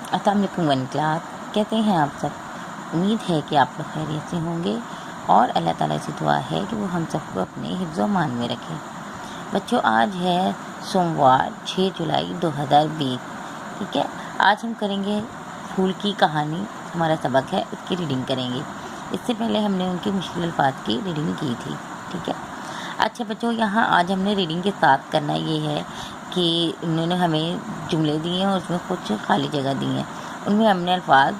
अस्सलाम वालेकुम one class, कैसे हैं आप सब। उम्मीद है कि आप लोग खैरियत से होंगे और अल्लाह ताला से दुआ है कि वो हम सबको अपने हिफ्ज़ व मान में रखें। बच्चों, आज है सोमवार 6 जुलाई 2020। ठीक है, आज हम करेंगे फूल की कहानी। हमारा सबक है, उसकी रीडिंग करेंगे। इससे पहले हमने उनके मुश्किल अल्फाज की रीडिंग की थी। ठीक है, अच्छा बच्चों, यहाँ आज हमने रीडिंग के साथ करना ये है कि उन्होंने हमें जुमले दिए हैं और उसमें कुछ खाली जगह दी हैं, उनमें हमने अल्फाज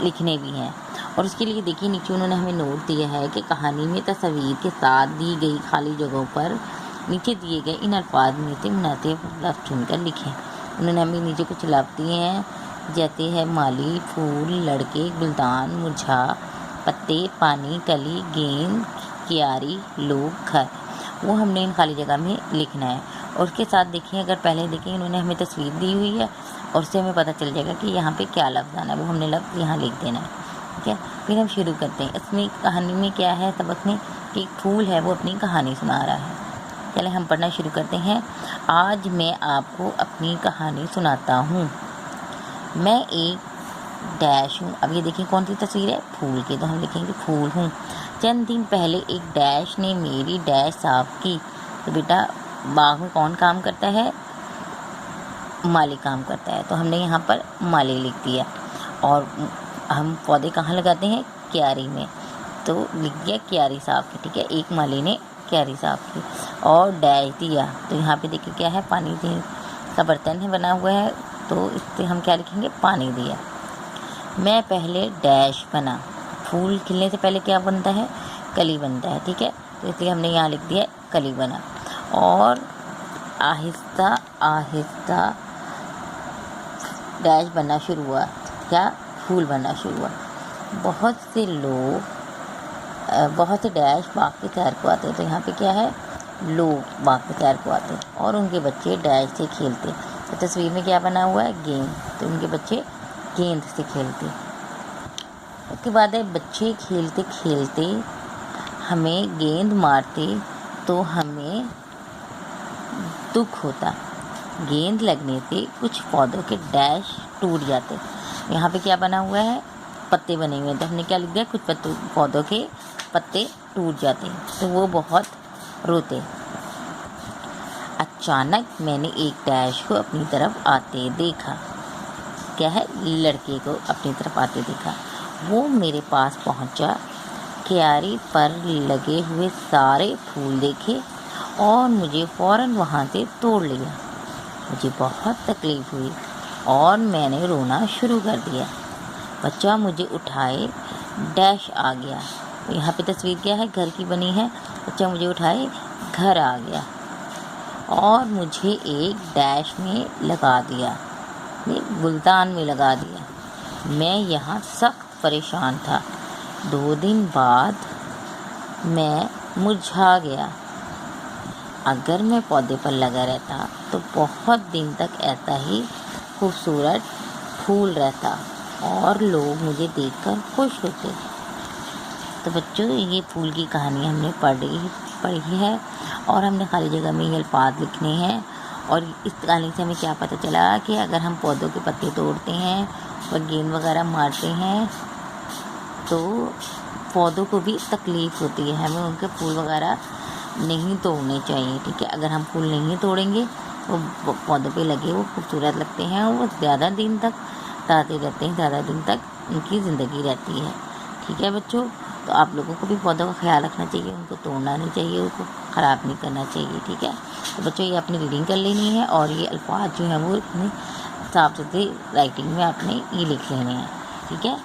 लिखने भी हैं। और उसके लिए देखिए, नीचे उन्होंने हमें नोट दिया है कि कहानी में तस्वीर के साथ दी गई खाली जगहों पर नीचे दिए गए इन अल्फाज में से मुनासिब लफ्ज़ चुनकर लिखें। उन्होंने हमें नीचे कुछ लफ्ज़ दिए हैं, जैसे है माली, फूल, लड़के, गुलदान, मुरझा, पत्ते, पानी, कली, गेंद, क्यारी, लोग, घर। वो हमने इन खाली जगह में लिखना है। और उसके साथ देखिए, अगर पहले देखें, उन्होंने हमें तस्वीर दी हुई है और उससे हमें पता चल जाएगा कि यहाँ पे क्या लफ्ज़ आना है, वो हमने लफ्ज़ यहाँ लिख देना है। ठीक है, फिर हम शुरू करते हैं। इसमें कहानी में क्या है, सबक में कि एक फूल है, वो अपनी कहानी सुना रहा है। चले हम पढ़ना शुरू करते हैं। आज मैं आपको अपनी कहानी सुनाता हूँ। मैं एक डैश हूँ। अब ये देखिए कौन सी तस्वीर है, फूल की, तो हम लिखेंगे फूल हूँ। चंद दिन पहले एक डैश ने मेरी डैश साफ की। तो बेटा, बाग में कौन काम करता है, माली काम करता है, तो हमने यहाँ पर माली लिख दिया। और हम पौधे कहाँ लगाते हैं, क्यारी में, तो लिख दिया क्यारी साफ की। ठीक है, एक माली ने क्यारी साफ की और डैश दिया। तो यहाँ पे देखिए क्या है, पानी का बर्तन है बना हुआ है, तो इससे हम क्या लिखेंगे, पानी दिया। मैं पहले डैश बना। फूल खिलने से पहले क्या बनता है, कली बनता है। ठीक है, तो इसलिए हमने यहाँ लिख दिया कली बना। और आहिस्ता आहिस्ता डैश बनना शुरू हुआ, क्या, फूल बनना शुरू हुआ। बहुत से डैश बाग के सैर को आते हैं। तो यहाँ पे क्या है, लोग बाग के सैर को आते हैं और उनके बच्चे डैश से खेलते। तो तस्वीर में क्या बना हुआ है, गेंद, तो उनके बच्चे गेंद से खेलते। उसके बाद है, बच्चे खेलते खेलते हमें गेंद मारते तो हमें दुख होता। गेंद लगने से कुछ पौधों के डैश टूट जाते। यहाँ पे क्या बना हुआ है, पत्ते बने हुए हैं, तो हमने क्या लिख दिया, कुछ पौधों के पत्ते टूट जाते, तो वो बहुत रोते। अचानक मैंने एक डैश को अपनी तरफ आते देखा। क्या है, लड़के को अपनी तरफ आते देखा। वो मेरे पास पहुंचा, क्यारी पर लगे हुए सारे फूल देखे और मुझे फ़ौरन वहाँ से तोड़ लिया। मुझे बहुत तकलीफ़ हुई और मैंने रोना शुरू कर दिया। बच्चा मुझे उठाए, डैश आ गया। तो यहाँ पे तस्वीर क्या है, घर की बनी है। बच्चा मुझे उठाए, घर आ गया और मुझे एक डैश में लगा दिया, ये गुलदान में लगा दिया। मैं यहाँ सख्त परेशान था। 2 दिन बाद मैं मुरझा गया। अगर मैं पौधे पर लगा रहता तो बहुत दिन तक ऐसा ही खूबसूरत फूल रहता और लोग मुझे देखकर खुश होते। तो बच्चों, ये फूल की कहानी हमने पढ़ी है और हमने खाली जगह में ये अल्फाज लिखने हैं। और इस कहानी से हमें क्या पता चला कि अगर हम पौधों के पत्ते तोड़ते हैं और गेंद वगैरह मारते हैं तो पौधों को भी तकलीफ़ होती है। हमें उनके फूल वगैरह नहीं तोड़ने चाहिए। ठीक है, अगर हम फूल नहीं तोड़ेंगे, वो पौधों पे लगे वो खूबसूरत लगते हैं और वो ज़्यादा दिन तक ताज़े रहते हैं, ज़्यादा दिन तक उनकी ज़िंदगी रहती है। ठीक है बच्चों, तो आप लोगों को भी पौधों का ख्याल रखना चाहिए, उनको तोड़ना नहीं चाहिए, उनको ख़राब नहीं करना चाहिए। ठीक है, तो बच्चों ये अपनी रीडिंग कर लेनी है और ये अल्फाज जो हैं वो इतने साफ सुथरी राइटिंग में आपने ये लिख लेने हैं। ठीक है।